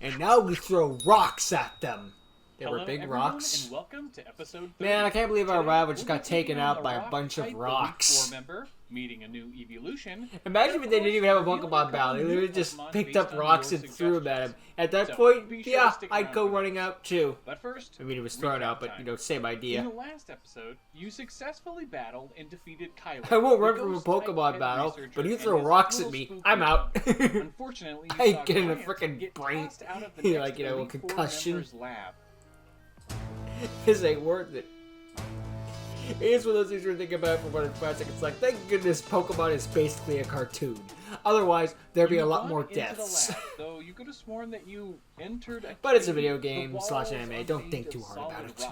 And now we throw rocks at them. They were big everyone, rocks. And welcome to episode 30. Man, I can't believe our Today, rival just we'll got be taken taking out on by a a bunch of rock-type rocks. Elite Four member, meeting a new evolution. Imagine if they didn't even have a Pokemon battle. They literally just picked up rocks and threw them at him. At that point, yeah, I'd go running out too. But first, I mean, it was thrown out, but, you know, same idea. In the last episode, you successfully battled and defeated Kyler. I won't run from a Pokemon battle, but you throw rocks at me, I'm out. Unfortunately, I get in a freaking brain, like, you know, a concussion. Lab. This ain't worth it. It is one of those things you're thinking about for 1 and 5 seconds. Like, thank goodness Pokemon is basically a cartoon. Otherwise, there'd be a lot more deaths. Though you could have sworn that you entered but it's a video game / anime. Don't think too hard about it.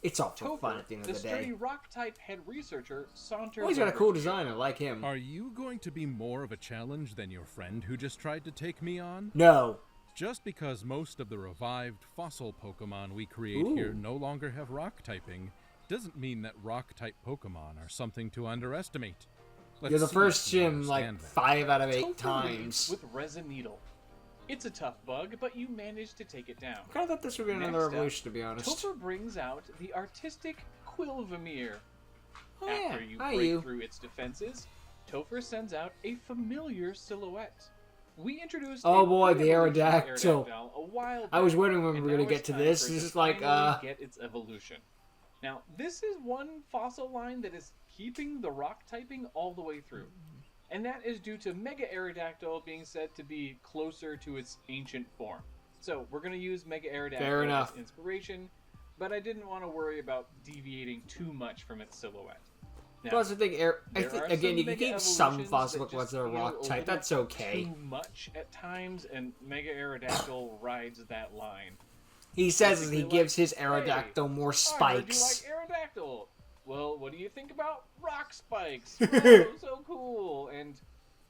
It's all for fun at the end of the day. The sturdy rock-type head researcher saunters. Oh, he's got a cool design. I like him. Are you going to be more of a challenge than your friend who just tried to take me on? No. Just because most of the revived fossil Pokemon we create here no longer have rock typing, doesn't mean that rock-type Pokemon are something to underestimate. You're the first gym like 5 out of 8 times. With Resin Needle. It's a tough bug, but you managed to take it down. I kind of thought this would be another evolution, to be honest. Topher brings out the artistic Quilvamere. Oh, After you break through its defenses, Topher sends out a familiar silhouette. We introduced oh boy, the Aerodactyl. Aerodactyl. I was wondering when we were going to get to this. This is like, get its evolution. Now, this is one fossil line that is keeping the rock typing all the way through. And that is due to Mega Aerodactyl being said to be closer to its ancient form. So, we're going to use Mega Aerodactyl as inspiration, but I didn't want to worry about deviating too much from its silhouette. Now, plus, I think again, you can keep some fossil Pokemon that are rock type. That's okay. Too much at times, and Mega Aerodactyl rides that line. He says he gives his Aerodactyl more spikes. I heard you like Aerodactyl. Well, what do you think about rock spikes? Oh, so cool. And,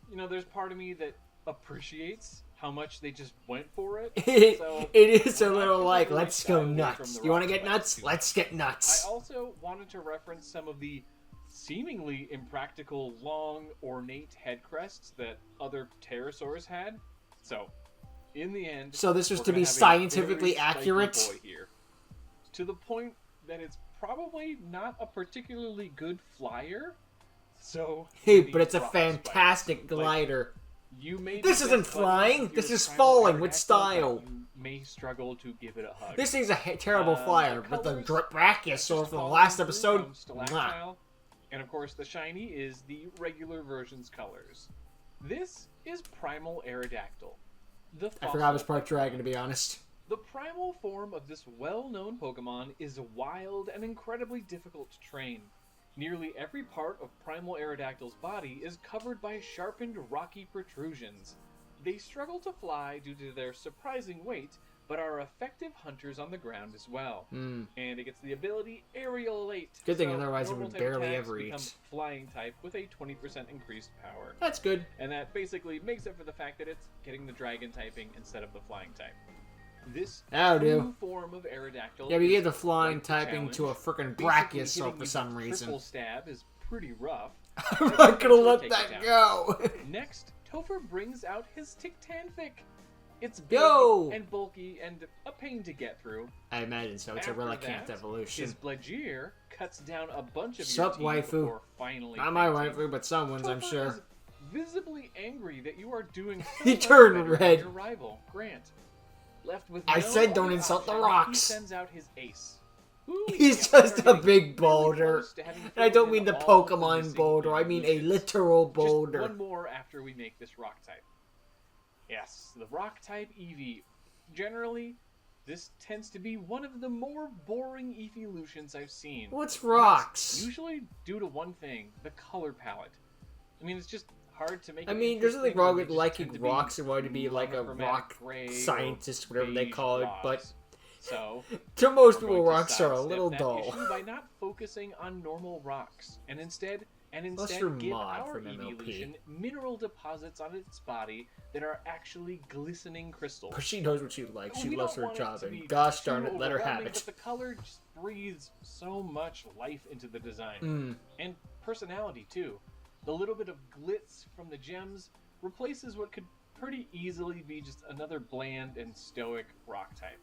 you know, there's part of me that appreciates how much they just went for it. So it is a little like, let's go nuts. You want to get nuts? Let's get nuts. I also wanted to reference some of the seemingly impractical, long, ornate head crests that other pterosaurs had. So, in the end... So this was to be scientifically accurate? Boy here, to the point that it's probably not a particularly good flyer. So... Hey, but it's a fantastic glider. This isn't flying. This is falling with style. You may struggle to give it a hug. This thing's a terrible flyer, but the Brachiosaur from the last episode... And of course, the shiny is the regular version's colors. This is Primal Aerodactyl. I forgot it was part dragon, to be honest. The primal form of this well-known Pokemon is wild and incredibly difficult to train. Nearly every part of Primal Aerodactyl's body is covered by sharpened rocky protrusions. They struggle to fly due to their surprising weight, but are effective hunters on the ground as well. And it gets the ability Aerialate. Good thing, otherwise it would barely ever eat. Flying type with a 20% increased power. That's good. And that basically makes up for the fact that it's getting the dragon typing instead of the flying type. This new form of Aerodactyl. Yeah, we gave the flying typing to a frickin' Brachiosaur for some reason. Triple stab is pretty rough. I'm not gonna let that go. Next, Topher brings out his Tictanthic. It's big and bulky and a pain to get through. I imagine so. It's a Relicanth evolution. His Bludgear cuts down a bunch of your team before finally not my waifu, but someone's, I'm sure. Is visibly angry that you are doing so he turned red. Your rival, Grant. Left with I said don't insult the rocks. He sends out his ace. He's just a big boulder. And I don't mean the Pokemon boulder, I mean a literal boulder. Just one more after we make this rock type. Yes, the rock type Eevee. Generally, this tends to be one of the more boring evolutions I've seen. What's rocks? Usually due to one thing, the color palette. I mean, it's just hard to make. I mean, there's nothing wrong with liking rocks and wanting to be like a rock scientist, whatever they call it, but so to most people, rocks are a little dull. By not focusing on normal rocks, and instead give our evolution mineral deposits on its body that are actually glistening crystals. But she knows what she likes. She loves her job, and gosh darn it, let her have it. But the color just breathes so much life into the design. And personality, too. The little bit of glitz from the gems replaces what could pretty easily be just another bland and stoic rock type.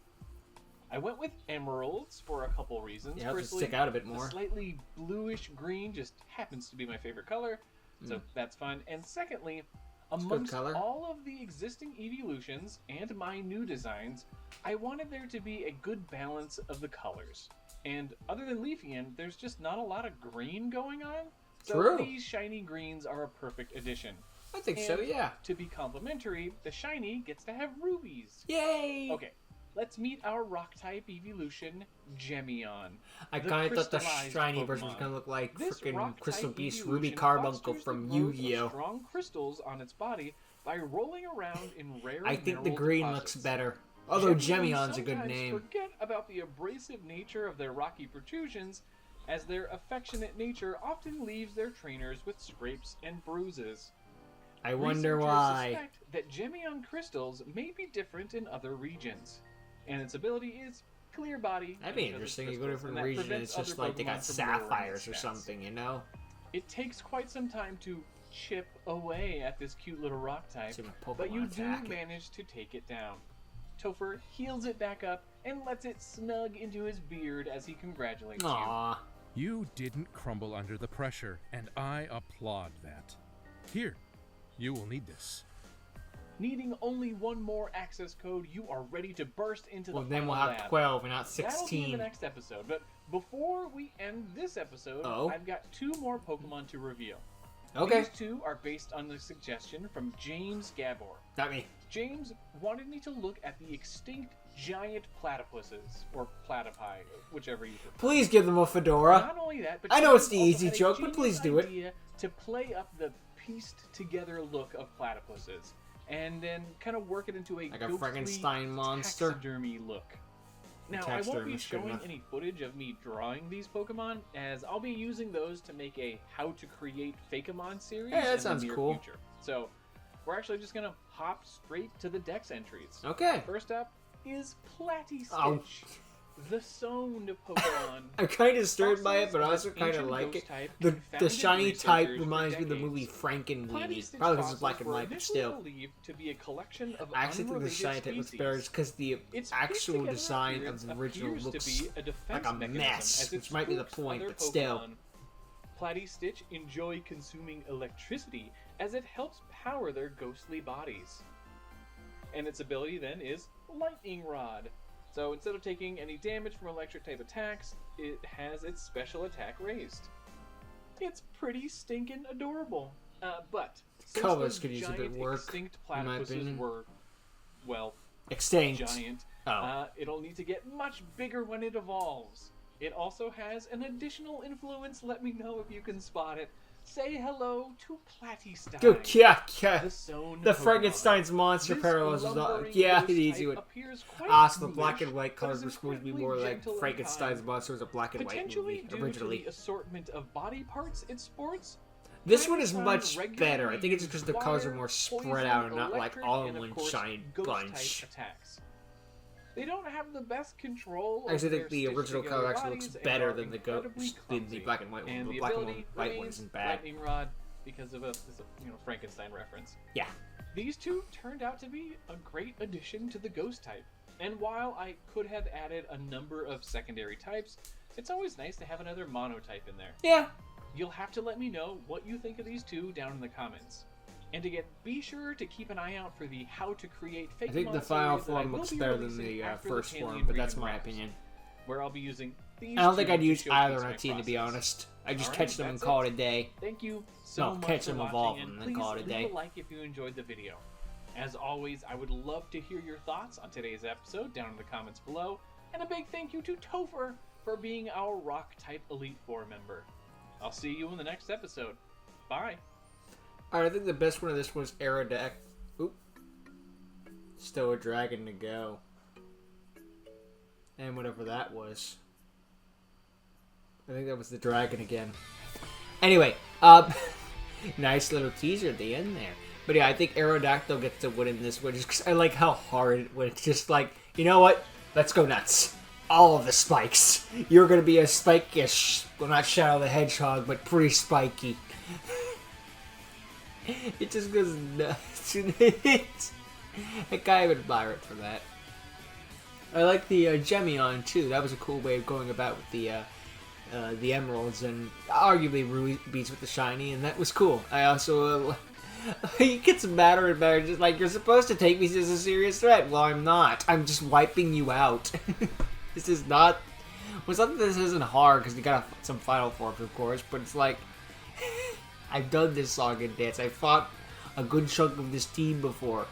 I went with emeralds for a couple reasons. Yeah, to Firstly, stick out a bit more. the slightly bluish green just happens to be my favorite color, so that's fun. And secondly, amongst all of the existing evolutions and my new designs, I wanted there to be a good balance of the colors. And other than Leafeon, there's just not a lot of green going on. So these shiny greens are a perfect addition. I think so, yeah. To be complimentary, the shiny gets to have rubies. Yay! Okay, let's meet our rock type evolution, Gemion. I kind of thought the shiny version was going to look like freaking Crystal Beast Ruby Carbuncle from Yu-Gi-Oh! Strong crystals on its body by rolling around in rare I think the mineral green deposits. looks better. Although Gemion's a good name. Forget about the abrasive nature of their rocky protrusions, as their affectionate nature often leaves their trainers with scrapes and bruises. I wonder Researchers why. suspect that Gemion crystals may be different in other regions, and its ability is clear body. That'd be interesting. You go to a different region and it's just like they got sapphires or something, you know? It takes quite some time to chip away at this cute little rock type, but you do manage to take it down. Topher heals it back up and lets it snug into his beard as he congratulates Aww. You didn't crumble under the pressure, and I applaud that. Here, you will need this. Needing only one more access code, you are ready to burst into the Well, then we'll final have lab. 12 and not That'll be in 16. the next episode, but before we end this episode, I've got 2 more Pokemon to reveal. Okay. These 2 are based on the suggestion from James Gabor. Got me. James wanted me to look at the extinct giant platypuses, or platypi, whichever you prefer. Please give them a fedora. Not only that, but I know it's the James easy also had a joke, but please do it. idea to play up the pieced together look of platypuses, and then kind of work it into a Like a ghostly Frankenstein monster? taxidermy look. Now, I won't Taxidermy be is good showing enough. any footage of me drawing these Pokemon, as I'll be using those to make a How to Create Fakemon series Hey, that in sounds the near cool. future. So, we're actually just going to hop straight to the Dex entries. Okay. First up is Platystitch, Oh. the Soned Pokemon. I'm kind of stirred by it, but I Fossils also of kind of ancient like ghost it. type The confounded shiny type researchers reminds me for of the movie decades. Frankenweenie. Platystitch Probably because it's fossils black and were white, but initially still. believed to be a collection of I actually think the unrelated shiny type looks better species. because the Its actual pieced-together design of appearance the original appears to looks be a defense like a mechanism, mess, as it which might be the spooks point, other but still. Pokemon. Platystitch enjoy consuming electricity as it helps power their ghostly bodies. And its ability then is Lightning Rod. So instead of taking any damage from electric type attacks, it has its special attack raised. It's pretty stinking adorable. But since Colors those could use a bit giant of work, extinct in my platypuses opinion. were, well, Extinct. giant, Oh. it'll need to get much bigger when it evolves. It also has an additional influence. Let me know if you can spot it. Say hello to Platystitch. Good, yeah. The Soned The Pokemon. Frankenstein's monster This parallels is not. lumbering Yeah, ghost it easy type would. appears quite So the black ghoulish, and white but colors is were supposed to be incredibly more like gentle and Frankenstein's kind. monster was a black and white Potentially movie due originally. to the assortment of body parts it sports. This one is Frankenstein much better. I think it's just because the regularly colors are uses more water, spread out and not like poison, all in electric, one and, of course, giant ghost-type bunch. attacks. They don't have the best control. I actually over think the their original stitched-together color actually looks bodies and better are than the incredibly ghost, the clumsy. black and white one. And The the black and ability white one remains isn't bad. Lightning Rod because of a Frankenstein reference. Yeah. These 2 turned out to be a great addition to the ghost type. And while I could have added a number of secondary types, it's always nice to have another monotype in there. Yeah. You'll have to let me know what you think of these 2 down in the comments. And again, be sure to keep an eye out for the How to Create Fakemon I think the final series that I form will looks be better than releasing the after first Alien form, but that's region my wraps, opinion. where I'll be using these I don't think 2 I'd to use showcase either on my a team, to be process. honest. I just Alright, catch them and that's call it a day. Thank you so much catch for them, watching, evolve and them, and please call it a day. leave a like if you enjoyed the video. As always, I would love to hear your thoughts on today's episode down in the comments below, and a big thank you to Topher for being our Rock-type Elite Four member. I'll see you in the next episode. Bye! Alright, I think the best one of this was Aerodactyl. Oop. Still a dragon to go. And whatever that was. I think that was the dragon again. Anyway, nice little teaser at the end there. But yeah, I think Aerodactyl gets to win in this one just because I like how hard it went. It's just like, you know what? Let's go nuts. All of the spikes. You're going to be a spikish, well, not Shadow the Hedgehog, but pretty spiky. It just goes nuts. I kind of admire it for that. I like the Gemion too. That was a cool way of going about with the emeralds, and arguably beats with the shiny, and that was cool. I also he gets madder and madder, just like, you're supposed to take me as a serious threat. Well, I'm not. I'm just wiping you out. This is not. Well, something this isn't hard because you got some final forms, of course, but it's like I've done this song and dance. I fought a good chunk of this team before,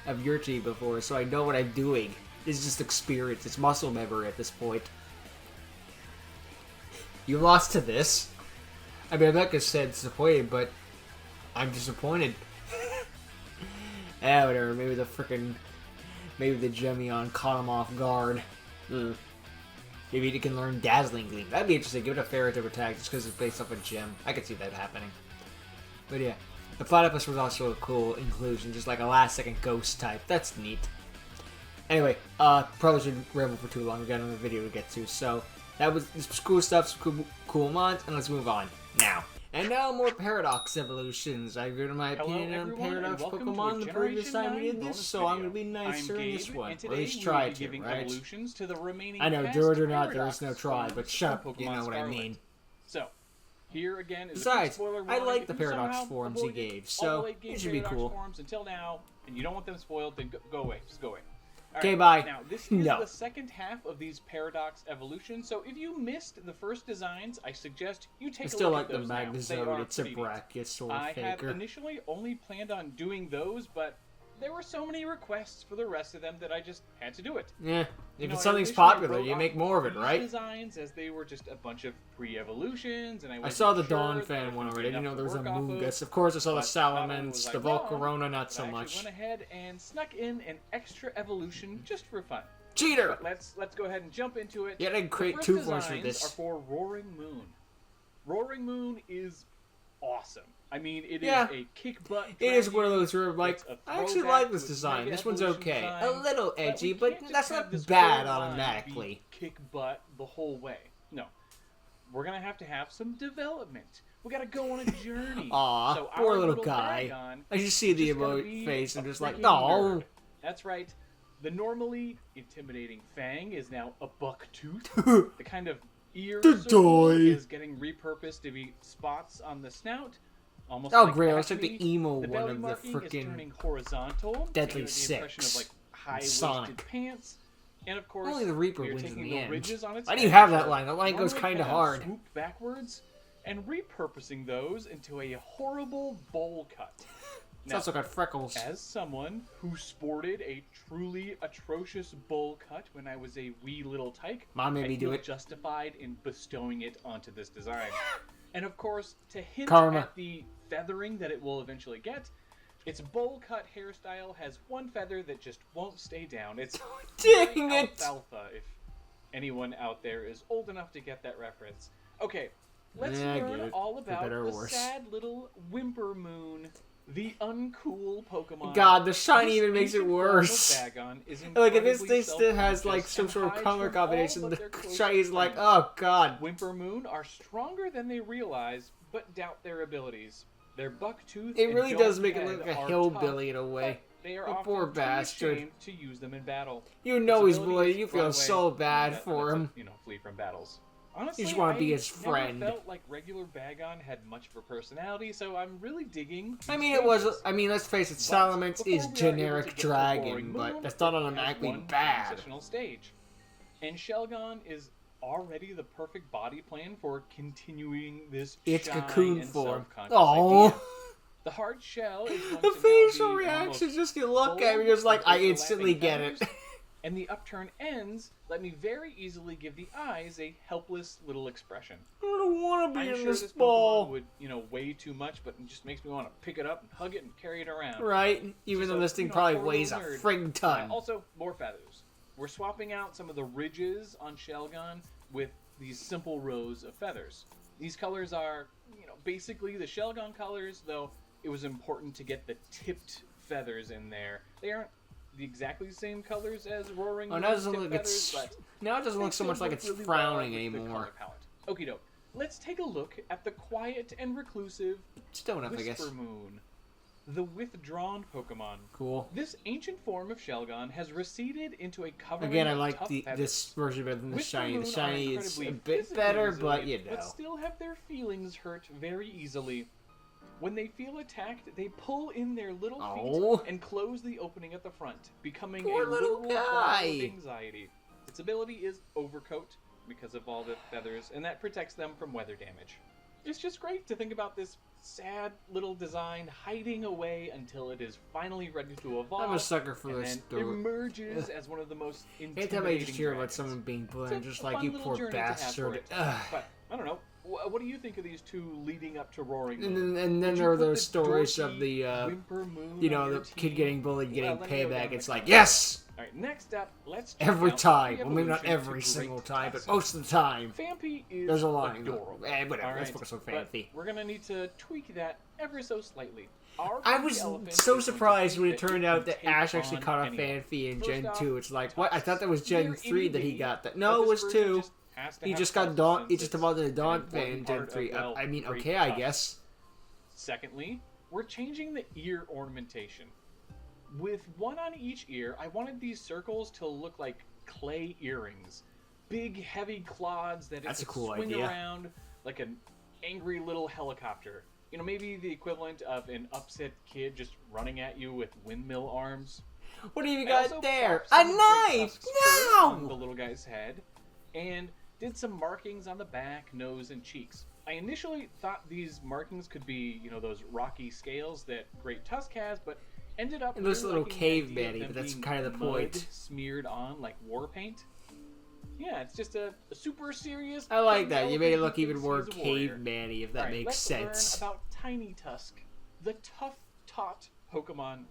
of your team before, so I know what I'm doing. This is just experience. It's muscle memory at this point. You lost to this. I mean, I'm not gonna say disappointed, but I'm disappointed. Whatever. Maybe the Gemion caught him off guard. Maybe he can learn Dazzling Gleam. That'd be interesting. Give it a Ferrotype attack just because it's based off a gem. I could see that happening. But yeah, the Platypus was also a cool inclusion, just like a last-second ghost type. That's neat. Anyway, probably shouldn't ramble for too long. We got another video to get to. So that was some cool stuff, some cool mods, and let's move on now. And now more Paradox evolutions. I've given my opinion on Paradox Pokemon the previous time we did this, so I'm going to be nicer in this one. Or at least try to, right? I know, do it or not, there is no try, but shut up, you know what I mean. So, here again is besides, I like the Paradox forms he gave, so it should be cool. Until now, and you don't want them spoiled, then go away. Just go away. Okay, bye. Now, this is the second half of these Paradox evolutions, so if you missed the first designs, I suggest you take a look at those now. I still like the Magnezone. It's a Brachiosaur faker. I had initially only planned on doing those, but there were so many requests for the rest of them that I just had to do it. Yeah, if something's popular, you make more of it, right? Designs, as they were just a bunch of pre-evolutions, and I saw the Dawn Fan one already. I didn't know there was a Moongus. Of course, I saw the Salamence, the Volcarona, not so much. I went ahead and snuck in an extra evolution just for fun. Cheater! But let's go ahead and jump into it. Yeah, I didn't create two forms for this. Are for Roaring Moon. Roaring Moon is awesome. I mean, it is a kick butt. It is one of those where I'm like, I actually like this design. This one's okay. A little edgy, but that's not bad automatically. Kick butt the whole way. No. We're going to have some development. We got to go on a journey. Aw, so poor little guy. I just see the emote face and just like, no. That's right. The normally intimidating Fang is now a buck tooth. The kind of ear circle is getting repurposed to be spots on the snout. Almost great! It's like the emo one of the freaking horizontal. Deadly Six. Of, like, high-waisted pants. And of course, only the Reaper wins in the end. Why do you have that line? That line goes kind of hard. Swoop backwards and repurposing those into a horrible bowl cut. It's also got freckles. As someone who sported a truly atrocious bowl cut when I was a wee little tyke, Mom made me do it. Justified in bestowing it onto this design. And of course, to hint at the feathering that it will eventually get, its bowl cut hairstyle has one feather that just won't stay down. It's dang it! Alfalfa, if anyone out there is old enough to get that reference. Okay, let's learn all about the sad little Whimper Moon, the uncool Pokemon. God, the shiny even makes it worse. Like, if this still has like some sort of color combination, the shiny is like, oh god. Whimper Moon are stronger than they realize, but doubt their abilities. Their bucktooth. It really does make it look like a hillbilly in a way. They are a poor bastard. To use them in battle. You know he's bullied. You feel so bad for him. Flee from battles. Honestly, you just want to be his friend. Never felt like regular Bagon had much of a personality, so I'm really digging. I mean, it was. I mean, let's face it. Salamence is generic dragon, but that's not automatically bad. Stage. And Shelgon is already the perfect body plan for continuing this. It's cocoon form. Oh. The hard shell is going the facial reactions, just you look at me, just like, I instantly get it. And the upturn ends let me very easily give the eyes a helpless little expression. I don't want to be in this ball. Would, weigh too much, but it just makes me want to pick it up and hug it and carry it around. Right, even though this thing probably weighs a frig ton. Also, more feathers. We're swapping out some of the ridges on Shelgon with these simple rows of feathers. These colors are, basically the Shelgon colors, though it was important to get the tipped feathers in there. They aren't exactly the same colors as Roaring Moon's now it doesn't look now it doesn't look so much like it's really frowning anymore. Okie doke. Let's take a look at the quiet and reclusive Whisper Moon. the Withdrawn Pokemon. Cool. This ancient form of Shelgon has receded into a covering Again, I of like tough this version better than the Whisper shiny. The Moon are shiny is a incredibly bit physically better, but resilient, you know. but still have their feelings hurt very easily. When they feel attacked, they pull in their little Oh. feet and close the opening at the front, becoming Poor a little literal ball guy. of anxiety. Its ability is Overcoat because of all the feathers, and that protects them from weather damage. It's just great to think about this sad little design hiding away until it is finally ready to evolve. I'm a sucker for and this then story. emerges as one of the most intimidating Anytime I just hear about dragons. someone being It's blind, a just fun like, you little poor journey to have for bastard. it. Ugh. But I don't know. What do you think of these two leading up to Roaring And Moon? then Did you there are put those the stories dorky of the, Whimper Moon you on know, your the kid team? getting bullied, getting Well, let me know down payback. in the It's like, comments. yes! All right, next up, let's check Every out time. the Well, maybe not evolution every to single Great time, but Tusk. most of the time. Phanpy is There's a line. adorable. Whatever, All let's right, focus on but Phanpy. we're going to need to tweak that ever so slightly. Our I Phanpy was elephant so is going to surprised think when it that turned it out can that take Ash actually on caught a anyone. Phanpy in First Gen off, 2. It's like, what? I thought that was They're Gen 3 that he itty-bitty, got that. but No, it this was version 2. just has to He have just got tusks Dawn. He since just it's evolved into an Dawn important in Gen part 3. of, well, I mean, Great okay, I Tusk. guess. Secondly, we're changing the ear ornamentation. With one on each ear, I wanted these circles to look like clay earrings. Big, heavy clods that That's it a cool could swing idea. around like an angry little helicopter. You know, maybe the equivalent of an upset kid just running at you with windmill arms. What do you I got also there? popped A some Great knife! Tusk fur on the No! little guy's head, and did some markings on the back, nose, and cheeks. I initially thought these markings could be, you know, those rocky scales that Great Tusk has, but ended up It looks a really little liking the idea of caveman-y, them but that's being kind of the mud point. smeared on like war paint. Yeah, it's just a super serious. I like fun that. You made it elephant look who even thinks more he's a warrior. caveman-y, if that All right, makes let's sense. learn about Tiny Tusk, the tough tot Pokemon.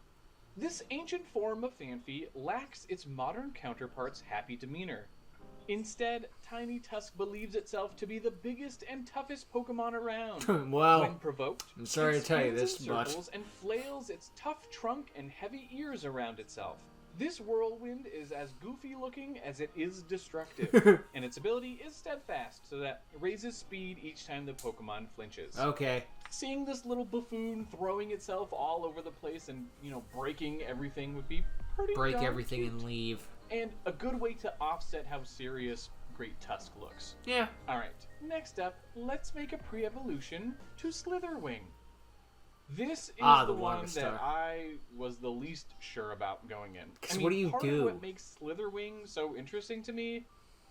This ancient form of Phanpy lacks its modern counterpart's happy demeanor. Instead, Tiny Tusk believes itself to be the biggest and toughest Pokemon around. Well, When provoked, I'm sorry it to tell you spins this, in but circles and flails its tough trunk and heavy ears around itself. This whirlwind is as goofy looking as it is destructive, and its ability is steadfast, so that it raises speed each time the Pokemon flinches. okay. Seeing this little buffoon throwing itself all over the place and, you know, breaking everything would be pretty Break darn everything cute. and leave. And a good way to offset how serious Great Tusk looks. Yeah. Alright, next up, let's make a pre-evolution to Slitherwing. This is Ah, the the one longest that star. I was the least sure about going in. 'Cause what do you part do? of what makes Slitherwing so interesting to me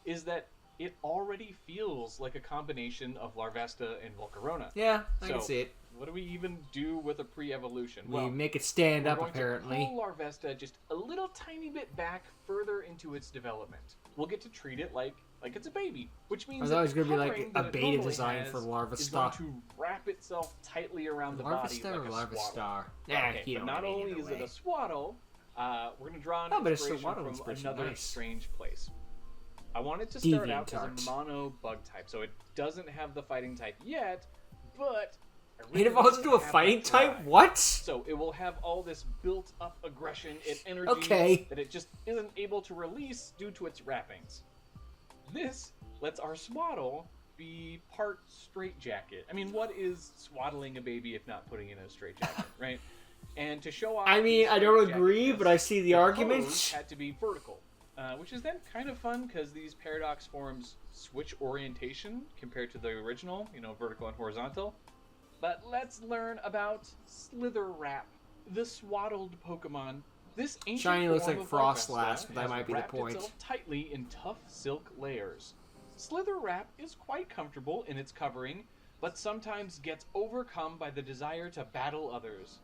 is that it already feels like a combination of Larvesta and Volcarona. Yeah, I can So, see it. What do we even do with a pre-evolution? We make it stand we're up, going apparently. to pull Larvesta just a little tiny bit back further into its development. We'll get to treat it like it's a baby, which means I that thought it was the gonna be like covering a that it beta normally design has for is Larvesta. going to wrap itself tightly around the body Larvesta like or a swaddle. Larvistar? Yeah, Okay, you but know not what I mean only either is it way. a swaddle, we're going to draw an Oh, but it's inspiration swaddle from inspiration, another nice. strange place. I want it to start out as DeviantArt. a mono bug type, so it doesn't have the fighting type yet, but I It really evolves want into a to have fighting that type? drive. What? So it will have all this built-up aggression and energy Okay. that it just isn't able to release due to its wrappings. This lets our swaddle be part straitjacket. I mean, what is swaddling a baby if not putting it in a straitjacket, right? And to show off, I mean, the I don't straitjacket agree, but I see the pose argument. had to be vertical, which is then kind of fun because these paradox forms switch orientation compared to the original, you know, vertical and horizontal. But let's learn about Slitherwrap, the swaddled Pokemon. This ancient Shiny looks form like of Frostlass, Larvesta but that has might be the wrapped point. itself tightly in tough silk layers. Slitherwrap is quite comfortable in its covering, but sometimes gets overcome by the desire to battle others.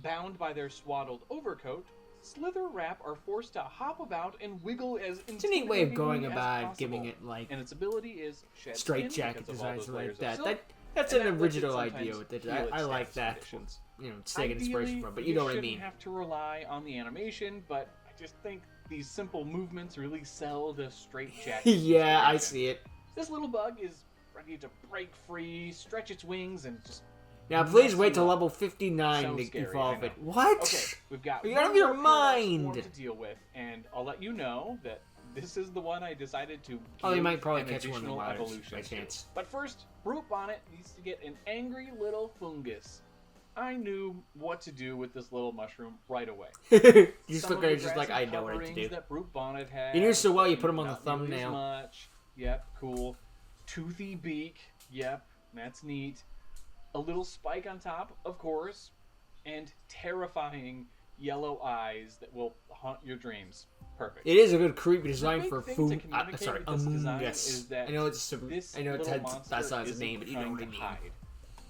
Bound by their swaddled overcoat, Slitherwrap are forced to hop about and wiggle as It's a neat way of going intimidatingly as about possible. giving it, like, And its ability is shed straitjacket skin because of all designs those like layers of that. silk, That's and an that lets it original idea sometimes with it. heal I its like status that. conditions. You know, it's taking inspiration Ideally, from, but you know what I shouldn't mean. have to rely on the animation, but I just think these simple movements really sell the straitjacket. Yeah, I inspiration. see it. This little bug is ready to break free, stretch its wings, and just. Now, please mess wait you till up. level 59 So to scary, evolve I know. it. What? Okay, we've got You're out of one your more paradox form mind. to deal with, and I'll let you know that this is the one I decided to. Oh, you give might probably an catch one in the additional wild evolution by to. chance. But first, Brute Bonnet needs to get an angry little fungus. I knew what to do with this little mushroom right away. You just Some look of at the it just like, grassy I know what to coverings do. that Brute Bonnet has. You knew so well you put 'em on the not nearly as thumbnail. much. Yep, cool. Toothy beak. Yep, that's neat. A little spike on top, of course. And terrifying yellow eyes that will haunt your dreams. Perfect. It is a good creepy The design big for thing food. to communicate Sorry, with this Among design Us. is that I know it's this I know it's little that's monster not its isn't name, but you know trying what I to mean. hide.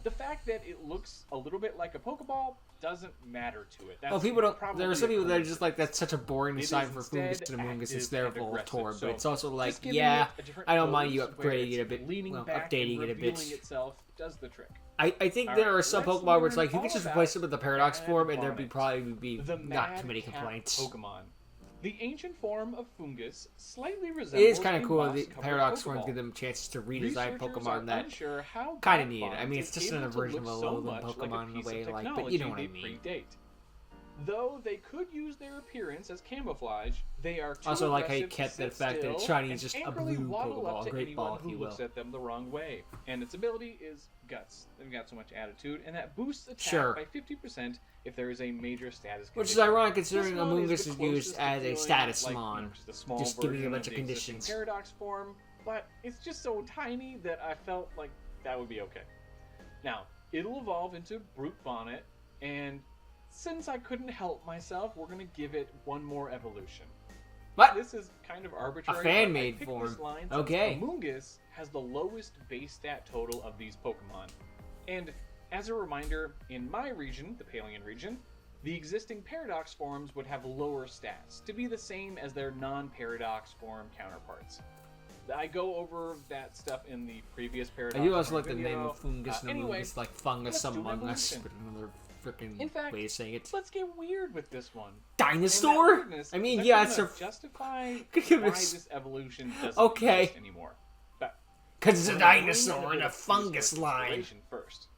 The fact that it looks a little bit like a Pokeball doesn't matter to it. Well, That's people don't. probably There are some a people that are just coincidence. like, that's such a boring It design is for Fungus instead and Among Us. It's active their and little aggressive, tour, so but it's also like, just giving yeah, it a different I don't mind you pose where upgrading it a it's bit, leaning well, back updating and it a bit. revealing itself does the trick. I think All there right, are some let's Pokemon where it's like, learn you could all just replace it about with the Paradox Mad form, and there'd Bonnet, probably be the not too many Mad Cat complaints. Pokemon. The ancient form of Fungus slightly It resembles is kind of a cool. The moss-covered Paradox forms Pokeball. give them chances to redesign Researchers Pokemon are that unsure how kind of Bat neat. I Bond mean, it's is just able another to version of look a so Loathing much like Pokemon in a piece way, of like, but you know what I technology mean. they predate. Though they could use their appearance as camouflage, they are too Also, like how you aggressive to kept the sit fact that it's still shiny and is just a angrily blue waddle up Pokeball, to a great anyone ball, if who you will. looks at them the wrong way. And its ability is Guts. They've got so much attitude, and that boosts attack Sure. by 50% if there is a major status condition. Which is ironic This considering one Among is Us the is used closest to as a feeling status like, mon, just a small just giving you a version bunch of the existing conditions. Paradox form, but it's just so tiny that I felt like that would be okay. Now, it'll evolve into Brute Bonnet, and since I couldn't help myself, we're going to give it one more evolution. What? This is kind of arbitrary. A fan but I made picked form. this line since Okay. Amoonguss has the lowest base stat total of these Pokemon. And as a reminder, in my region, the Palean region, the existing Paradox forms would have lower stats to be the same as their non-Paradox form counterparts. I go over that stuff in the previous Paradox I do also form like the name video. of Fungus and Among Anyway, Us, like Fungus let's do Among Us, evolution. but another freaking In fact, way of saying it. let's get weird with this one. And Dinosaur? that weirdness I mean, is yeah, actually it's a... gonna justify Could give why us- this evolution doesn't Okay. exist anymore. But Because it's a we're gonna bring dinosaur in and a bit of fungus prehistoric line. exploration first.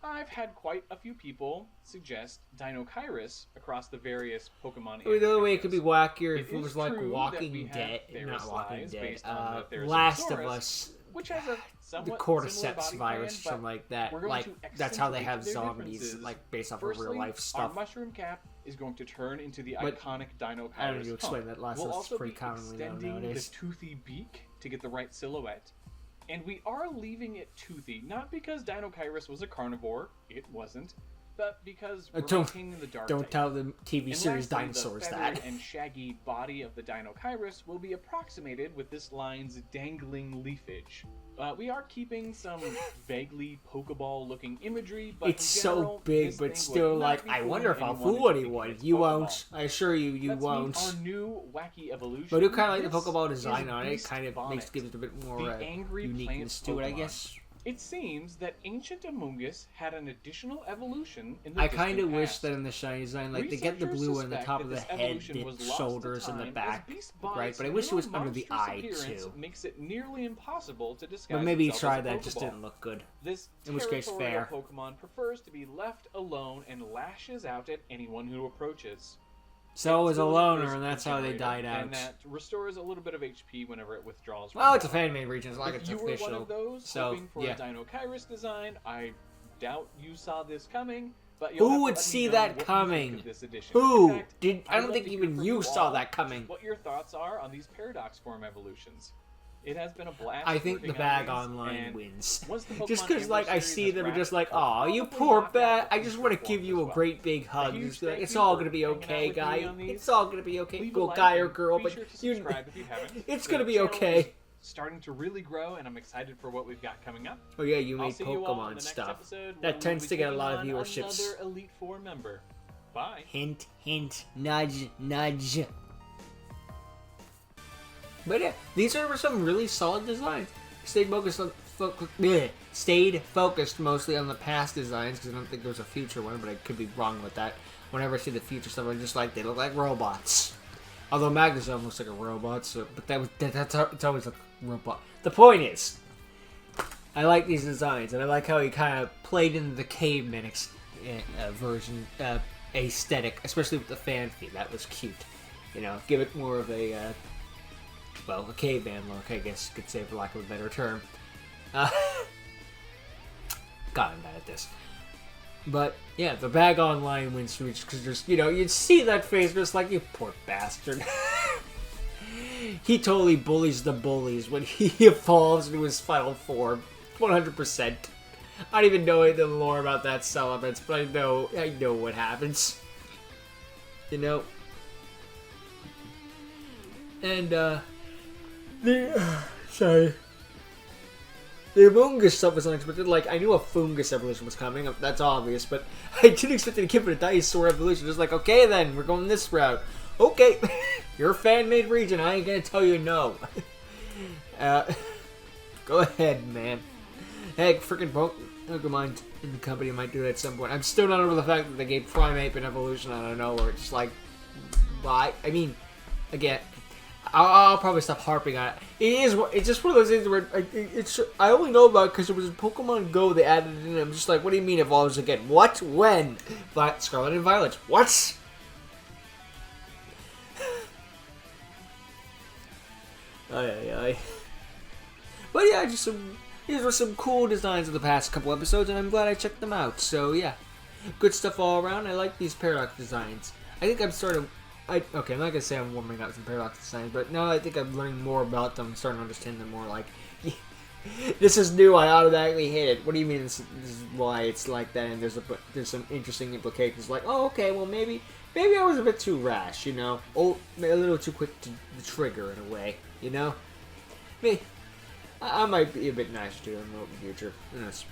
I've had quite a few people suggest Dinochirus across the various Pokemon. I mean, the only way it could be wackier It if it is was like true that Walking we have Dead, not Walking Therizlies Dead, based on the Last of Therizinosaurus, Us, which has a the somewhat Cordyceps similar body virus, plan, something like that. we're going Like, to that's how they accentuate have their zombies, differences. like, based off Firstly, of real life our stuff. mushroom cap is going to turn into the But iconic Dinochirus. I don't need to explain hump. that. Last We'll of Us also is pretty be commonly known extending nowadays. the toothy beak to get the right silhouette. And we are leaving it toothy, not because Dinochirus was a carnivore, it wasn't, but because we're maintaining the dark Don't type. tell the TV And series lastly, dinosaurs the that. feathered and shaggy body of the Dinochirus will be approximated with this line's dangling leafage. We are keeping some vaguely Pokeball-looking imagery, but It's in so general, big, this but thing still, would not like, be I fooling wonder if I'll anyone fool into anyone. thinking it's You Pokeball. won't. I assure you, you Let's won't. meet our new wacky evolution. But I do kind of like the This Pokeball is design on it. It Beast kind of Bonnet, gives it a bit more the angry uniqueness plant to it, I Pokemon. guess. It seems that ancient Amoonguss had an additional evolution in the I kind of distant wish past. that in the shiny design, like, they get the Researchers blue on the suspect top of that the this head, evolution the was lost to shoulders, and the time as back, Beast right? Bonnet's But I wish it was newer under the monstrous eye, appearance too. Makes it nearly impossible to disguise But maybe itself try as a that, it just Pokeball. didn't look good. This In which case, territorial fair. Pokemon prefers to be left alone and lashes out at anyone who approaches. So It's is a really loner, first and that's how they generator, died out. And that restores a little bit of HP whenever it withdraws. Well, from it's a battle. fan-made region, it's like If it's you were official. one of those So, hoping for yeah. a Dinochirus design, I doubt you saw this coming. But you'll have Who to would let me see know that what you think coming? of this edition. Who? In fact, I I'd don't love think to hear even from you saw all that coming. What your thoughts are on these Paradox form evolutions. It has been a blast. I think the working bag on these, online and wins. once the Just Pokemon because, like, Amber I series see has them and wrapped, just like, I'll aw, you probably poor knock out bat. the I just want to future give forms you as a well. great big hug. huge Just be like, thank it's you all for gonna be hanging out okay, with me guy. on these. It's all gonna be okay. Leave a Well, like guy or and girl, be but sure to you, subscribe if you haven't. it's The gonna be channel okay. is starting to really grow, and I'm excited for what we've got coming up. Oh yeah, you I'll made see you all in Pokemon the next stuff. episode where That we'll tends be to get a taking lot of on viewerships. Another Elite Four member. Bye. Hint, hint, nudge, nudge. But yeah, these are some really solid designs. Stayed focused mostly on the past designs because I don't think there was a future one, but I could be wrong with that. Whenever I see the future stuff, I'm just like, they look like robots. Although Magnezone looks like a robot, so but that's how it's always a robot. The point is, I like these designs, and I like how he kind of played into the caveman version aesthetic, especially with the fan feed. That was cute. You know, give it more of a a caveman look, I guess you could say, for lack of a better term. God, I'm bad at this. But yeah, the bag online wins because just you'd see that face just like, you poor bastard. He totally bullies the bullies when he evolves into his final form, 100%. I don't even know any of the lore about that Salamence, but I know what happens. And sorry. The Amoonguss stuff was unexpected. Like, I knew a Fungus evolution was coming. That's obvious. But I didn't expect it to give it a Dinosaur evolution. Just like, okay then, we're going this route. Okay. You're a fan-made region. I ain't gonna tell you no. Go ahead, man. Heck, freaking Pokemon in the company might do that at some point. I'm still not over the fact that they gave Primeape an evolution out of nowhere. It's just like, why? I mean, again, I'll probably stop harping on it. It's just one of those things where I only know about it because it was in Pokemon Go. They added it in. I'm just like, what do you mean evolves again? What? When? Scarlet and Violet. What? Ay. But yeah, these were some cool designs of the past couple episodes, and I'm glad I checked them out. So yeah, good stuff all around. I like these Paradox designs. I think I'm starting. Okay, I'm not gonna say I'm warming up some Paradox designs, but now I think I'm learning more about them, starting to understand them more. Like, this is new. I automatically hate it. What do you mean? This is why it's like that? And there's some interesting implications. Like, oh, okay, well maybe I was a bit too rash, Oh, a little too quick to the trigger in a way, Me, I might be a bit nicer to them in the future. Who knows?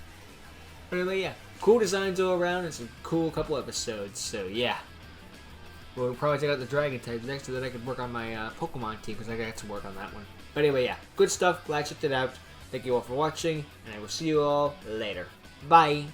But anyway, yeah, cool designs all around and some cool couple episodes. So yeah. We'll probably take out the Dragon types next so that I can work on my Pokemon team because I got to work on that one. But anyway, yeah, good stuff. Glad I checked it out. Thank you all for watching, and I will see you all later. Bye!